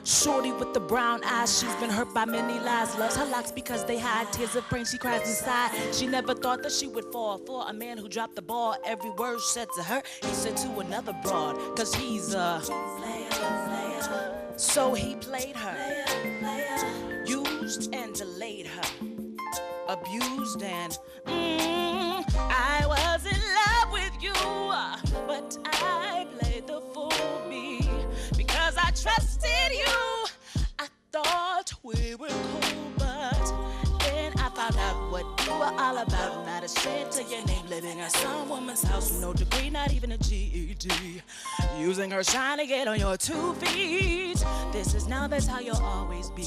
Shorty with the brown eyes, she's been hurt by many lies. Loves her locks because they hide tears of pain, she cries inside. She never thought that she would fall for a man who dropped the ball. Every word said to her, he said to another broad, cause he's a player. So he played her, used and delayed her, abused and I was in love with you, but I played the fool me because I trusted you. I thought we were cool, but then I found out what you were all about. Not a shade to your name, living at some woman's house with no degree, not even a GED. Using her shine to get on your 2 feet. This is now, that's how you'll always be.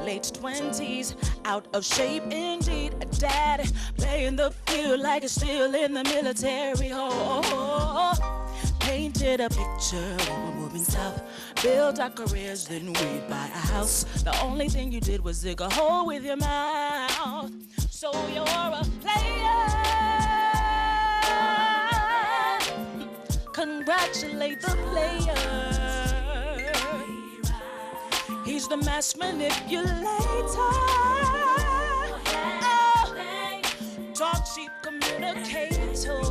Late 20s, out of shape indeed. A dad playing the field like it's still in the military. Painted a picture of moving south, build our careers, then we'd buy a house. The only thing you did was zig a hole with your mouth. So you're a player. Congratulate the player. He's the mass manipulator. Oh, talk cheap communicator.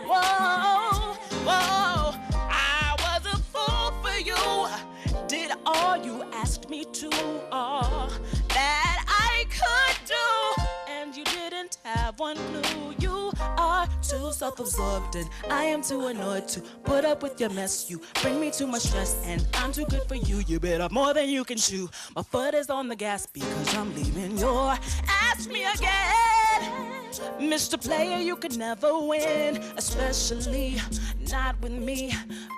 Whoa, whoa, I was a fool for you. Did all you asked me to, all that I could do, and you didn't have one clue. You are too self-absorbed, and I am too annoyed to put up with your mess. You bring me too much stress, and I'm too good for you. You bit off more than you can chew. My foot is on the gas because I'm leaving your ask me again. Mr. Player, you could never win, especially not with me.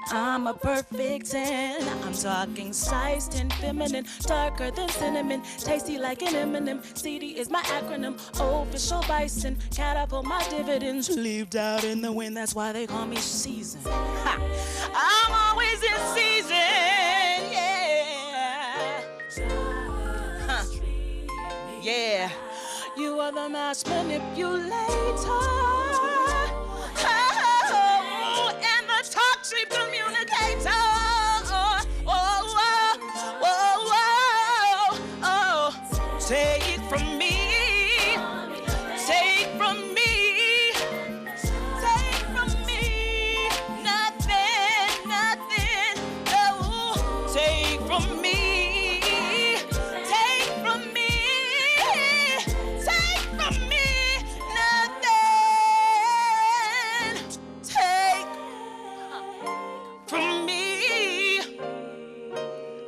I'm a perfect 10. I'm talking size 10, feminine, darker than cinnamon, tasty like an M&M. CD is my acronym, official bison. Catapult my dividends, leaved out in the wind. That's why they call me C.Dzen. I'm always in season, yeah. Yeah. You are the mass manipulator, and the toxic communicator. Take from me, take from me, take from me, nothing, nothing, no, take from me.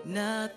No,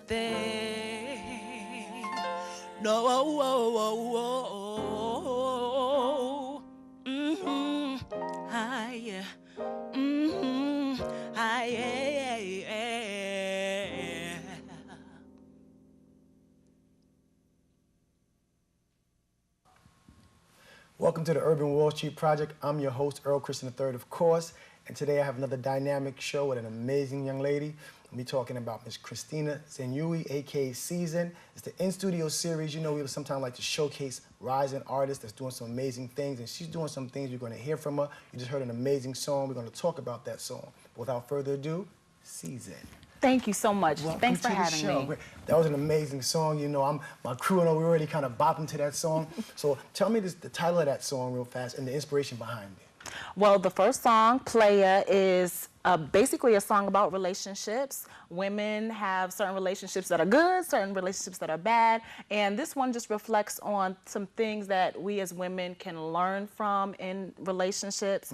Welcome to the Urban Wall Street Project. I'm your host, Earl Christian III, of course, and today I have another dynamic show with an amazing young lady. We'll be talking about Miss Christina Dzenyuy, aka C.Dzen. It's the in-studio series. You know, we sometimes like to showcase rising artists that's doing some amazing things, and she's doing some things. You're going to hear from her. You just heard an amazing song. We're going to talk about that song. But without further ado, C.Dzen. Thank you so much. Welcome Thanks for to having the show. me. That was an amazing song. You know, my crew and I, we already kind of bopping to that song. So tell me the title of that song real fast and the inspiration behind it. Well, the first song, Playa, is basically a song about relationships. Women have certain relationships that are good, certain relationships that are bad, and this one just reflects on some things that we as women can learn from in relationships,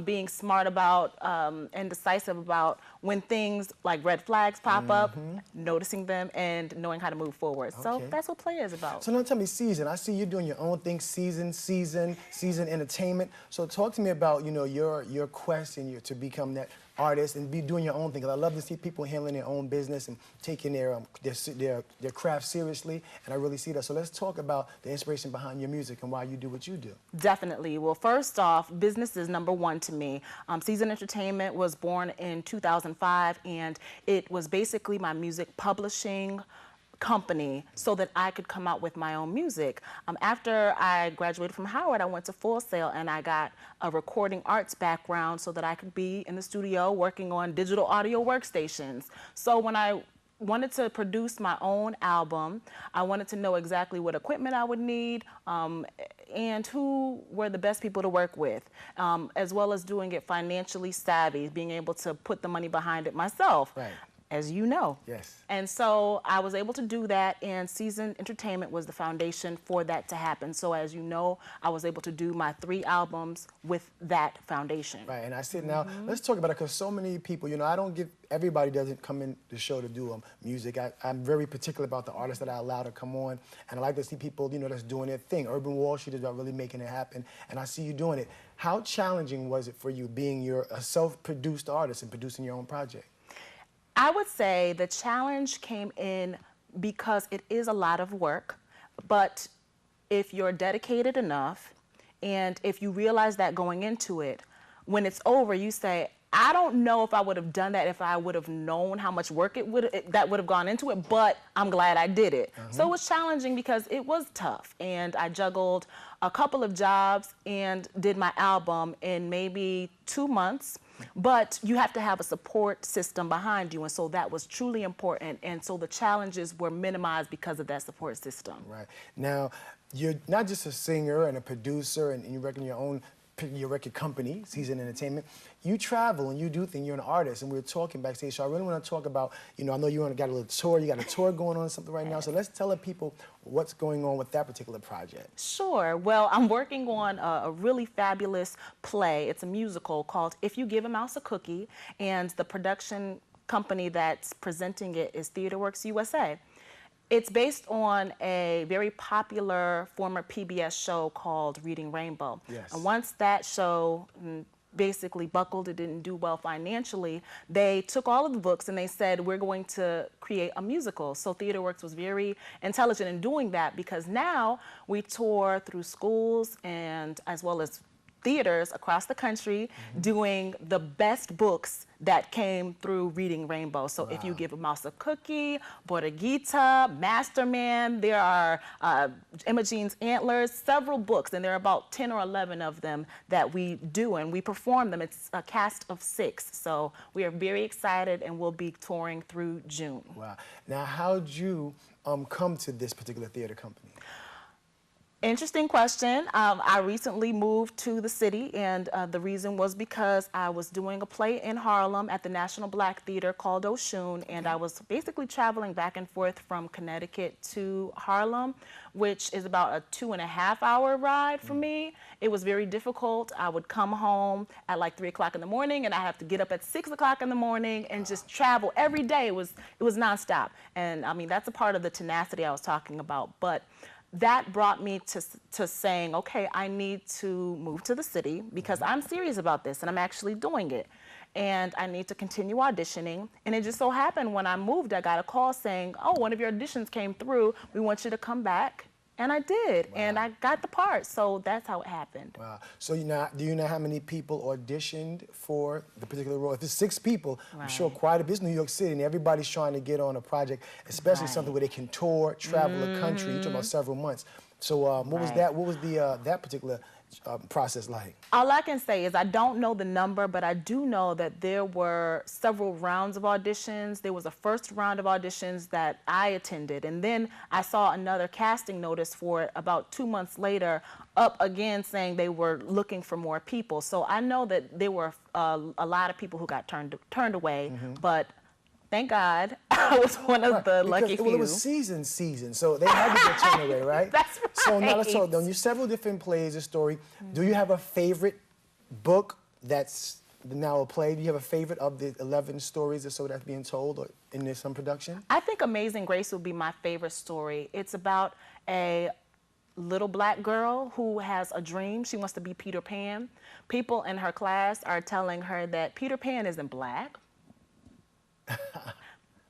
being smart about and decisive about when things like red flags pop up, noticing them, and knowing how to move forward. Okay. So that's what Playa is about. So now tell me, C.Dzen, I see you're doing your own thing, C.Dzen Entertainment. So talk to me about, you know, your quest and to become that artist and be doing your own thing. Because I love to see people handling their own business and taking their craft seriously, and I really see that. So let's talk about the inspiration behind your music and why you do what you do. Definitely. Well, first off, business is #1 to me. C.Dzen Entertainment was born in 2005, and it was basically my music publishing company so that I could come out with my own music. After I graduated from Howard, I went to Full Sail and I got a recording arts background so that I could be in the studio working on digital audio workstations. So when I wanted to produce my own album, I wanted to know exactly what equipment I would need and who were the best people to work with, as well as doing it financially savvy, being able to put the money behind it myself. Right. As you know. Yes. And so I was able to do that, and C.Dzen Entertainment was the foundation for that to happen. So as you know, I was able to do my 3 albums with that foundation. Right, and I said, now, let's talk about it, because so many people, you know, I don't give, everybody doesn't come in the show to do music. I'm very particular about the artists that I allow to come on, and I like to see people, you know, that's doing their thing. Urban Wall Street is about really making it happen, and I see you doing it. How challenging was it for you being a self-produced artist and producing your own project? I would say the challenge came in because it is a lot of work, but if you're dedicated enough and if you realize that going into it, when it's over, you say, I don't know if I would have done that if I would have known how much work that would have gone into it, but I'm glad I did it. So it was challenging because it was tough, and I juggled a couple of jobs and did my album in maybe 2 months. But you have to have a support system behind you, and so that was truly important, and so the challenges were minimized because of that support system. Right. Now, you're not just a singer and a producer, and you reckon your record company, C.Dzen Entertainment. You travel and you do things. You're an artist, and we were talking backstage. So I really want to talk about, you know, I know you got a little tour. You got a tour going on, something right now. So let's tell the people what's going on with that particular project. Sure. Well, I'm working on a really fabulous play. It's a musical called If You Give a Mouse a Cookie, and the production company that's presenting it is TheaterWorks USA. It's based on a very popular former PBS show called Reading Rainbow. Yes. And once that show basically buckled, it didn't do well financially, they took all of the books and they said, we're going to create a musical. So TheaterWorks was very intelligent in doing that, because now we tour through schools and as well as theaters across the country doing the best books that came through Reading Rainbow. So If You Give a Mouse a Cookie, Borgita, Masterman, there are Imogene's Antlers, several books, and there are about 10 or 11 of them that we do, and we perform them. It's a cast of 6, so we are very excited, and we'll be touring through June. Wow. Now, how'd you come to this particular theater company? Interesting question. I recently moved to the city, and the reason was because I was doing a play in Harlem at the National Black Theater called Oshun, and I was basically traveling back and forth from Connecticut to Harlem, which is about a 2.5-hour ride for me. It was very difficult. I would come home at like 3 o'clock in the morning, and I have to get up at 6 o'clock in the morning and just travel every day. It was nonstop, and I mean, that's a part of the tenacity I was talking about. But that brought me to saying, okay, I need to move to the city because I'm serious about this and I'm actually doing it. And I need to continue auditioning. And it just so happened when I moved, I got a call saying, oh, one of your auditions came through. We want you to come back. And I did, and I got the part, so that's how it happened. Wow. So do you know how many people auditioned for the particular role? If it's 6 people, I'm sure quite a bit. It's New York City, and everybody's trying to get on a project, especially something where they can tour, travel the country. You're talking about several months. So what was that? What was that particular process like? All I can say is I don't know the number, but I do know that there were several rounds of auditions. There was a first round of auditions that I attended, and then I saw another casting notice for it about 2 months later up again saying they were looking for more people. So I know that there were a lot of people who got turned away, but thank God I was one of the lucky few. Well, it was season, so they had to get turned away, right? That's right. So now let's talk. You several different plays, a story. Do you have a favorite book that's now a play? Do you have a favorite of the 11 stories or so that's being told or in some production? I think Amazing Grace would be my favorite story. It's about a little black girl who has a dream. She wants to be Peter Pan. People in her class are telling her that Peter Pan isn't black.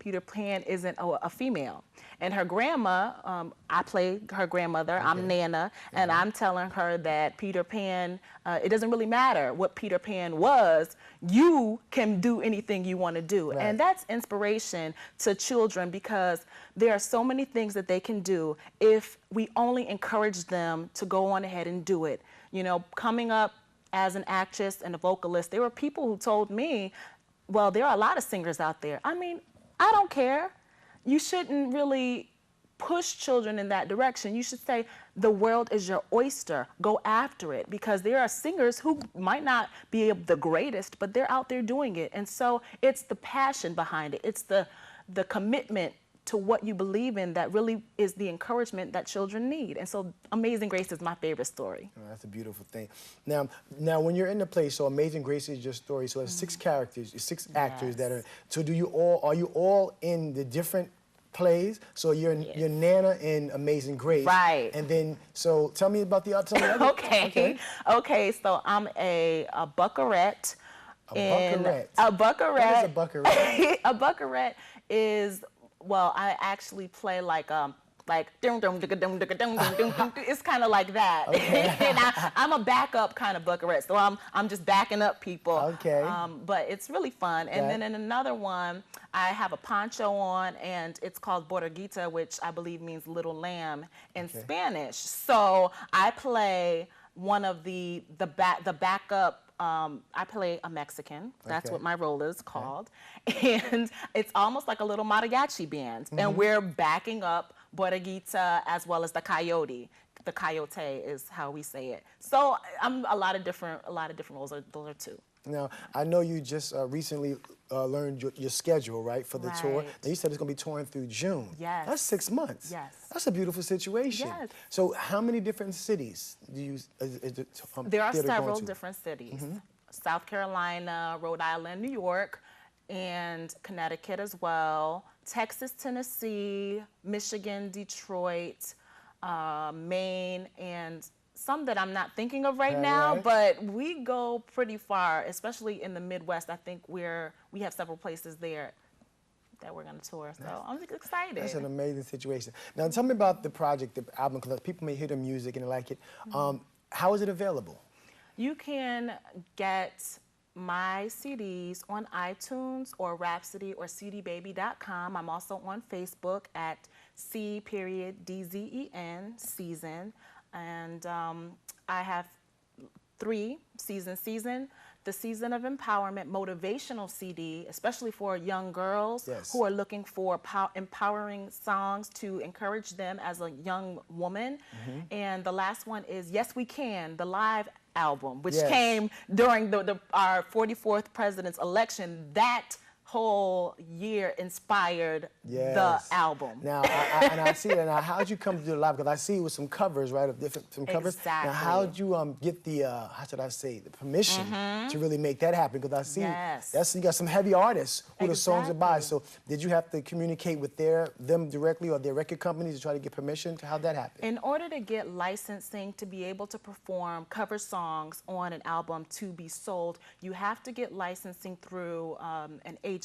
Peter Pan isn't a female. And her grandma, I play her grandmother, I'm Nana, and I'm telling her that Peter Pan, it doesn't really matter what Peter Pan was, you can do anything you want to do. Right. And that's inspiration to children because there are so many things that they can do if we only encourage them to go on ahead and do it. You know, coming up as an actress and a vocalist, there were people who told me, well, there are a lot of singers out there. I mean, I don't care. You shouldn't really push children in that direction. You should say, the world is your oyster. Go after it, because there are singers who might not be the greatest, but they're out there doing it. And so it's the passion behind it. It's the commitment to what you believe in that really is the encouragement that children need. And so Amazing Grace is my favorite story. Oh, that's a beautiful thing. Now when you're in the play, so Amazing Grace is your story, so it's 6 characters, 6 actors that are, so are you all in the different plays? So you're Nana in Amazing Grace. Right. And then, so tell me about the other. Okay, so I'm a buckarette. A buckarette. What is a buckarette? A buckarette is, well, I actually play like it's kind of like that. Okay. And I'm a backup kind of buckarette, so I'm just backing up people. Okay. But it's really fun. And then in another one, I have a poncho on, and it's called Borreguita, which I believe means little lamb in Spanish. So I play one of the backup. I play a Mexican. That's what my role is called. And it's almost like a little mariachi band. And we're backing up Borreguita as well as the coyote. The coyote is how we say it. So I'm a lot of different roles. Those are 2. Now, I know you just recently learned your schedule, right, for the tour. Now, you said it's going to be touring through June. Yes. That's 6 months. Yes. That's a beautiful situation. Yes. So how many different cities do you There are several different cities. South Carolina, Rhode Island, New York, and Connecticut as well. Texas, Tennessee, Michigan, Detroit, Maine, and some that I'm not thinking of right now, but we go pretty far, especially in the Midwest. I think we have several places there that we're going to tour, so I'm excited. That's an amazing situation. Now, tell me about the project, the album, because people may hear the music and like it. How is it available? You can get my CDs on iTunes or Rhapsody or cdbaby.com. I'm also on Facebook at C.Dzen, C.Dzen. And I have 3, C.Dzen, the Season of Empowerment motivational CD, especially for young girls who are looking for empowering songs to encourage them as a young woman. And the last one is Yes We Can, the live album, which came during our 44th president's election. That whole year inspired the album. Now, I see that. Now, how'd you come to do the live? Because I see it with some covers, right, of some covers. Exactly. Now, how'd you get the, how should I say, the permission to really make that happen? Because I see you got some heavy artists who the songs are by. So did you have to communicate with them directly or their record companies to try to get permission? How'd that happen? In order to get licensing to be able to perform cover songs on an album to be sold, you have to get licensing through an agency.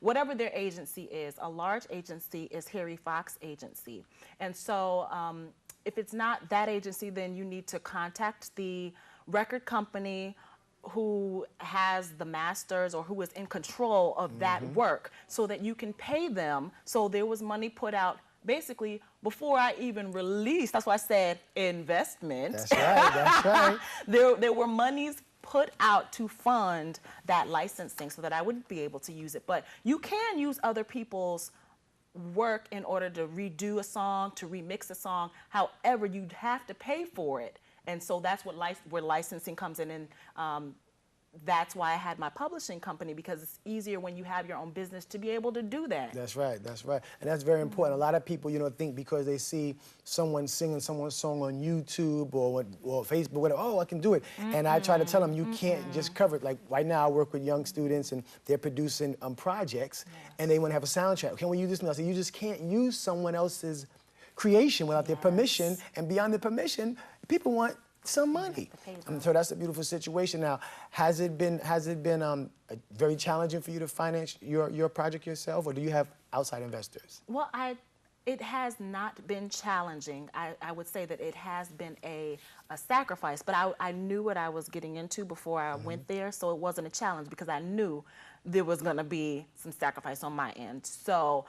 Whatever their agency is, a large agency is Harry Fox Agency. And so if it's not that agency, then you need to contact the record company who has the masters or who is in control of that work so that you can pay them. So there was money put out basically before I even released. That's why I said investment. That's right, that's right. There were monies put out to fund that licensing so that I would be able to use it. But you can use other people's work in order to redo a song, to remix a song. However, you'd have to pay for it. And so that's where licensing comes in. And that's why I had my publishing company, because it's easier when you have your own business to be able to do that. That's right, that's right. And that's very important. A lot of people, think because they see someone singing someone's song on YouTube or Facebook, whatever, oh, I can do it. And I try to tell them, you can't just cover it. Like right now, I work with young students and they're producing projects and they want to have a soundtrack. Can we use this? And I say, you just can't use someone else's creation without their permission. And beyond the permission, people want some money. So that's a beautiful situation. Now, has it been very challenging for you to finance your project yourself, or do you have outside investors? Well, it has not been challenging. I would say that it has been a sacrifice, but I knew what I was getting into before I went there, so it wasn't a challenge because I knew there was going to be some sacrifice on my end. So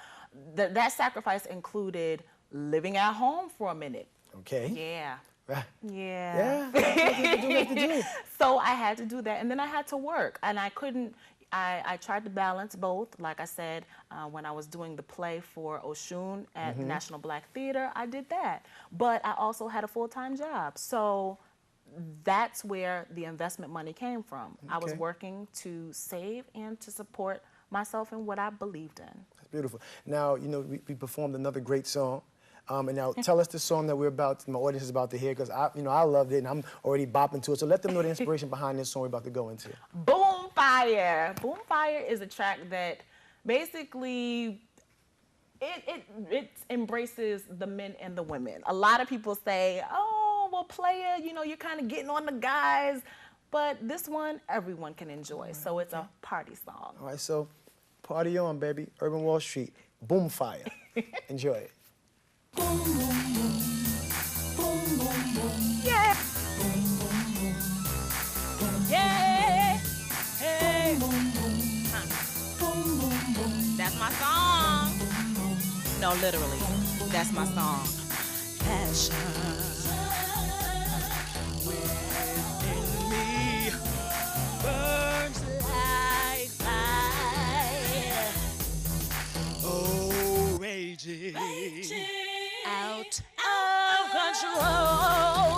that sacrifice included living at home for a minute. Okay. Yeah. Right. Yeah. Yeah. So I had to do that, and then I had to work, and I couldn't. I tried to balance both. Like I said, when I was doing the play for Oshun at the National Black Theater, I did that. But I also had a full-time job. So that's where the investment money came from. I was working to save and to support myself in what I believed in. That's beautiful. Now, you know, we performed another great song. And now tell us the song that my audience is about to hear, because I loved it and I'm already bopping to it. So let them know the inspiration behind this song we're about to go into. Boom Fire. Boom Fire is a track that basically it embraces the men and the women. A lot of people say, oh, well, player, you know, you're kind of getting on the guys. But this one, everyone can enjoy. So it's a party song. All right, so party on, baby. Urban Wall Street, Boom Fire. Enjoy it. Boom, boom, boom. Boom, boom, boom. Yeah. Boom, boom, boom. Boom, Yeah. Hey. boom, boom. Boom, boom, boom. That's my song. Boom, boom. No, literally. That's my song. Passion within me burns like fire. Oh, raging out of control.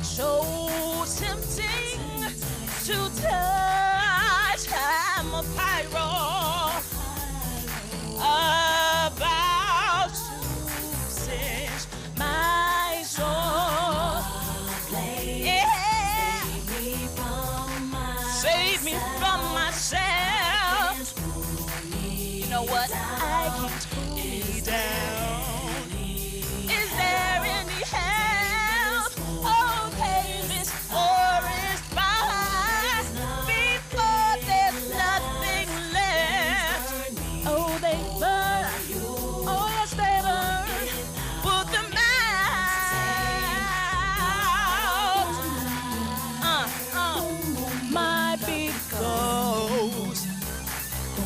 So tempting to touch. I'm a pyro. About to singe my soul. Yeah. Save me from myself. You know what? I can't cool me down. Is there any help? Okay, this forest fire. Before there's nothing left. Oh, they burn. Oh, yes, they burn. Put them out. My big ghost.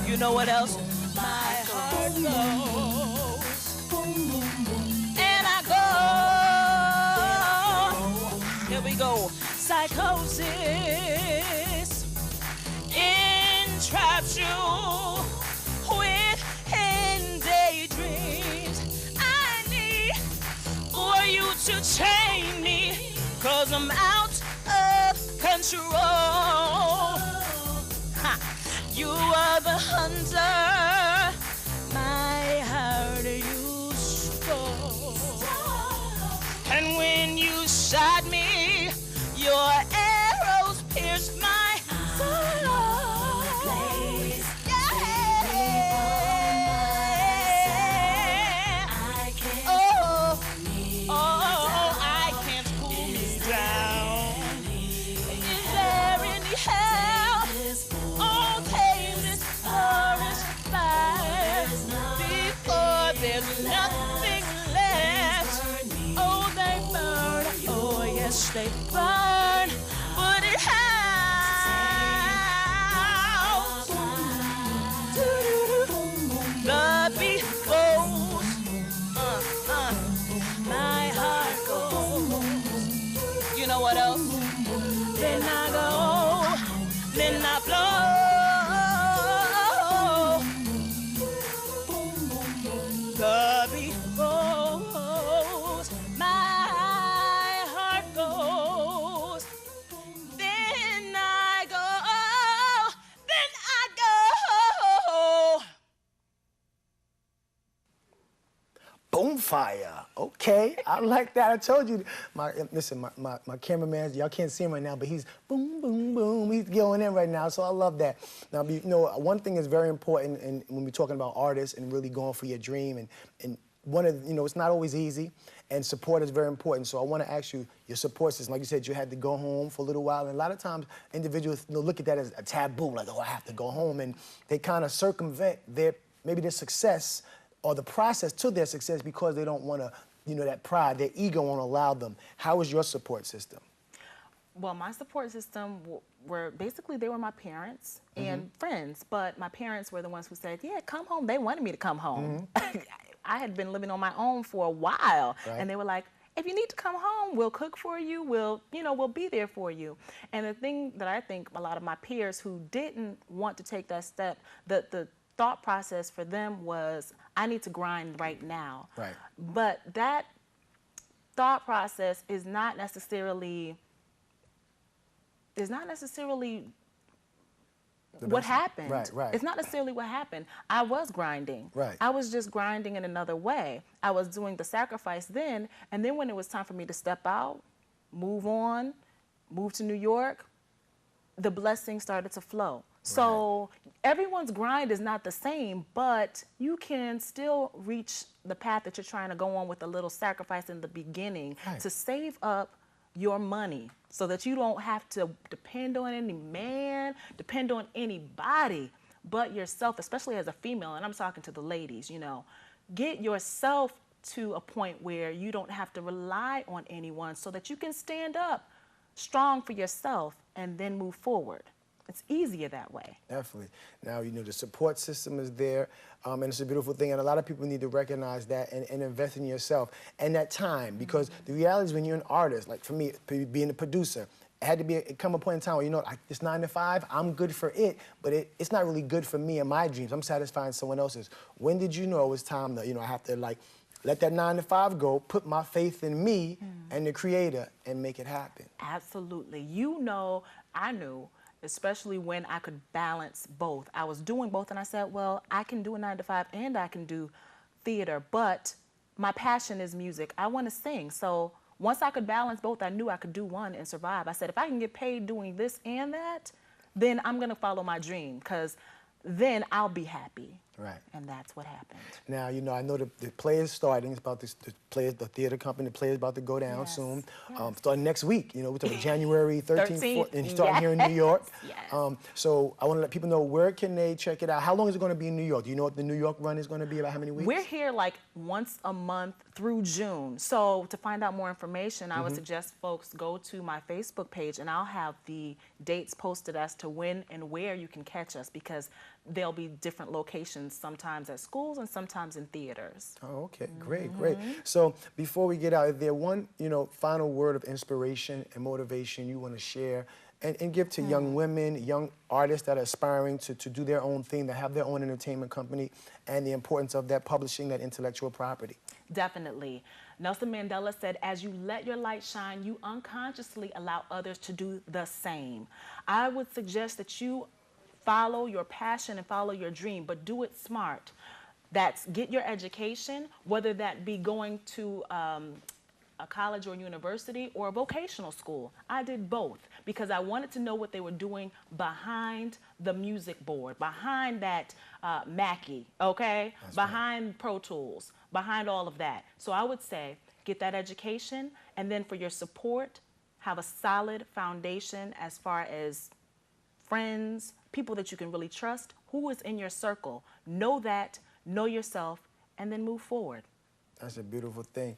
You know what else? My heart goes. And I go. Here we go. Psychosis entraps you within daydreams. I need for you to chain me, 'cause I'm out of control. Ha. You are the hunter, my heart you stole. And when you shot me, your arrows pierced my soul. I can't cool me down. Is there any help? Oh, tame this forest fire before there's nothing left. Oh, they burn. Oh, yes, they burn. Put it out. The beat goes. My heart goes. You know what else? Then I go. Then I blow. The beat goes. My heart goes. Then I go. Then I go. Boom Fire. Okay, I like that. I told you. My cameraman, y'all can't see him right now, but he's boom, boom, boom. He's going in right now, so I love that. Now, you know, one thing is very important, and when we're talking about artists and really going for your dream and one of, it's not always easy, and support is very important. So I want to ask you, your support system, like you said, you had to go home for a little while, and a lot of times individuals look at that as a taboo, like, oh, I have to go home, and they kind of circumvent maybe their success or the process to their success because they don't want to, that pride, their ego won't allow them. How was your support system? Well, my support system were basically, they were my parents and friends, but my parents were the ones who said, yeah, come home. They wanted me to come home. I had been living on my own for a while, and they were like, if you need to come home, we'll cook for you, we'll be there for you. And the thing that I think a lot of my peers who didn't want to take that step, the thought process for them was, I need to grind right now. Right. But that thought process is not necessarily what happened. Right. It's not necessarily what happened. I was grinding. Right. I was just grinding in another way. I was doing the sacrifice then, and then when it was time for me to step out, move on, move to New York, the blessings started to flow. So everyone's grind is not the same, but you can still reach the path that you're trying to go on with a little sacrifice in the beginning to save up your money so that you don't have to depend on any man, depend on anybody but yourself, especially as a female. And I'm talking to the ladies, get yourself to a point where you don't have to rely on anyone so that you can stand up strong for yourself and then move forward. It's easier that way. Definitely. Now, the support system is there, and it's a beautiful thing, and a lot of people need to recognize that and invest in yourself and that time, because the reality is when you're an artist, like for me, being a producer, it had to come a point in time where, like, it's 9 to 5, I'm good for it, but it's not really good for me and my dreams. I'm satisfying someone else's. When did you know it was time to, I have to, like, let that 9 to 5 go, put my faith in me and the creator and make it happen? Absolutely. I knew, especially when I could balance both. I was doing both, and I said, well, I can do a 9 to 5 and I can do theater, but my passion is music. I want to sing. So once I could balance both, I knew I could do one and survive. I said, if I can get paid doing this and that, then I'm going to follow my dream, because then I'll be happy. Right. And that's what happened. Now, I know the play is starting. It's about the theater company. The play is about to go down soon. Starting next week. We're talking January 13th, 14th, and starting here in New York. So I want to let people know, where can they check it out? How long is it going to be in New York? Do you know what the New York run is going to be? About how many weeks? We're here like once a month through June. So to find out more information, I would suggest folks go to my Facebook page, and I'll have the dates posted as to when and where you can catch us, because there'll be different locations, sometimes at schools and sometimes in theaters. Oh, okay, great. So before we get out, is there one, final word of inspiration and motivation you want to share and give to young women, young artists that are aspiring to do their own thing, to have their own entertainment company, and the importance of that publishing, that intellectual property? Definitely. Nelson Mandela said, as you let your light shine, you unconsciously allow others to do the same. I would suggest that you follow your passion and follow your dream, but do it smart. That's get your education, whether that be going to a college or university or a vocational school. I did both because I wanted to know what they were doing behind the music board, behind that Mackie, okay? That's behind right. Pro Tools, behind all of that. So I would say get that education, and then for your support, have a solid foundation as far as friends, people that you can really trust, who is in your circle. Know that, know yourself, and then move forward. That's a beautiful thing.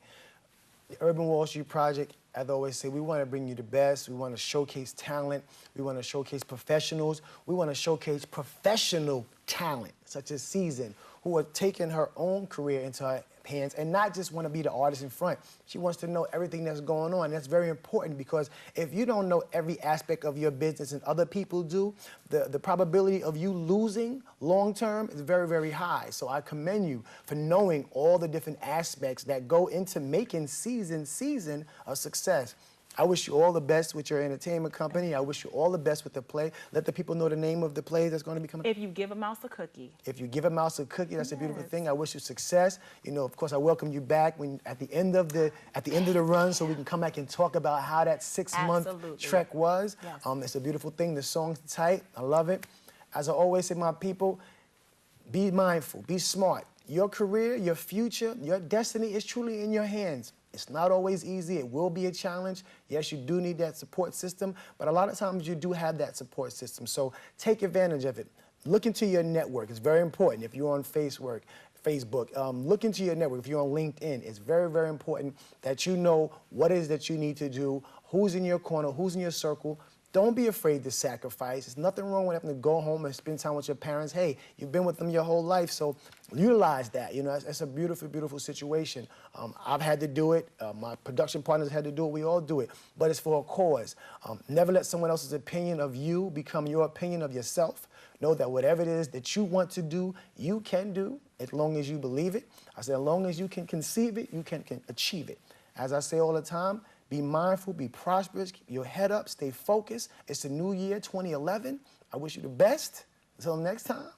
The Urban Wall Street Project, as I always say, we want to bring you the best. We want to showcase talent. We want to showcase professionals. We want to showcase professional talent, such as C.Dzen, who are taking her own career into her hands and not just want to be the artist in front. She wants to know everything that's going on. That's very important, because if you don't know every aspect of your business and other people do, the probability of you losing long term is very, very high. So I commend you for knowing all the different aspects that go into making C.Dzen a success. I wish you all the best with your entertainment company. I wish you all the best with the play. Let the people know the name of the play that's going to be coming. If you give a mouse a cookie. If you give a mouse a cookie, that's a beautiful thing. I wish you success. Of course, I welcome you back at the end of the run, so we can come back and talk about how that 6-month trek was. Yes. It's a beautiful thing. The song's tight. I love it. As I always say, my people, be mindful, be smart. your career, your future, your destiny is truly in your hands. It's not always easy. It will be a challenge. Yes, you do need that support system, but a lot of times you do have that support system. So take advantage of it. Look into your network. It's very important. If you're on Facebook, look into your network. If you're on LinkedIn, it's very, very important that you know what it is that you need to do, who's in your corner, who's in your circle. Don't be afraid to sacrifice. There's nothing wrong with having to go home and spend time with your parents. Hey, you've been with them your whole life, so utilize that. You know, it's a beautiful, beautiful situation. I've had to do it. My production partners had to do it. We all do it, but it's for a cause. Never let someone else's opinion of you become your opinion of yourself. Know that whatever it is that you want to do, you can do as long as you believe it. I say as long as you can conceive it, you can achieve it. As I say all the time, be mindful, be prosperous, keep your head up, stay focused. It's the new year, 2011. I wish you the best. Until next time,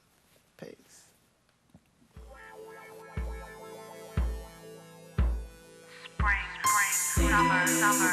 peace. Spring, summer.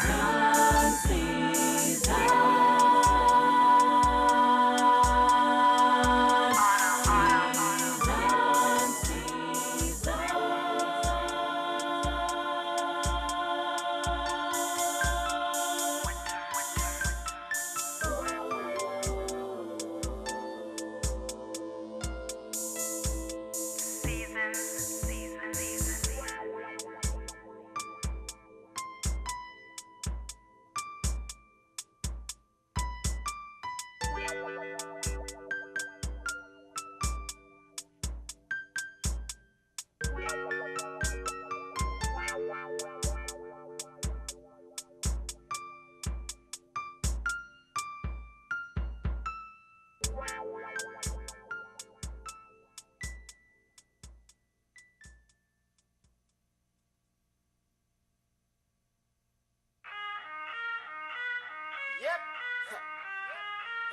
Yep.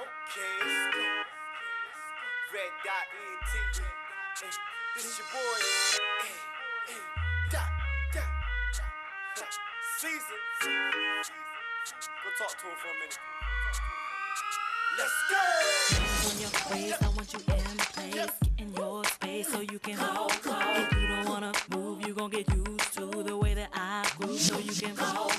Okay, let's go. Red dot ENT. This your boy. C.Dzen. Go talk to him for a minute. Let's go. On your ways, I want you in place. Get in your space so you can hold. If you don't wanna move, you gon' get used to the way that I groove so you can hold.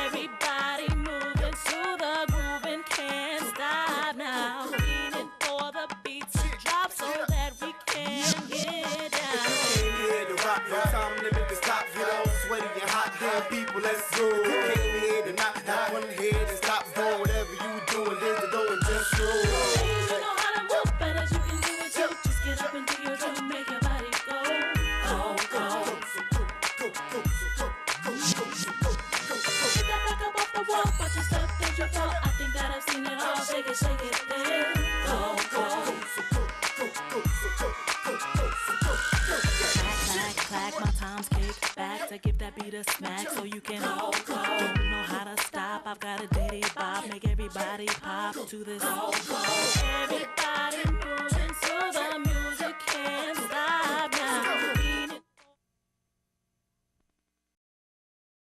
Everybody moving to the groove and can't stop now. Leaning for the beat to drop so that we can get down. Came here to rock, no time to make this stop. Get all sweaty and hot, damn people, let's go. Came here to not have one head and stop doing whatever you doing. There's the door and just go. You know how to move better, you can do it too. Just get up and do your thing, make your body go. Go, go. Get that back up off the wall, watch yourself, there's your fault. I think that I've seen it all, shake it there. Go, go. Clack, clack, my time's kick back to give that beat a smack so you can go. Don't know how to stop, I've got a ditty bop, make everybody pop to this. Everybody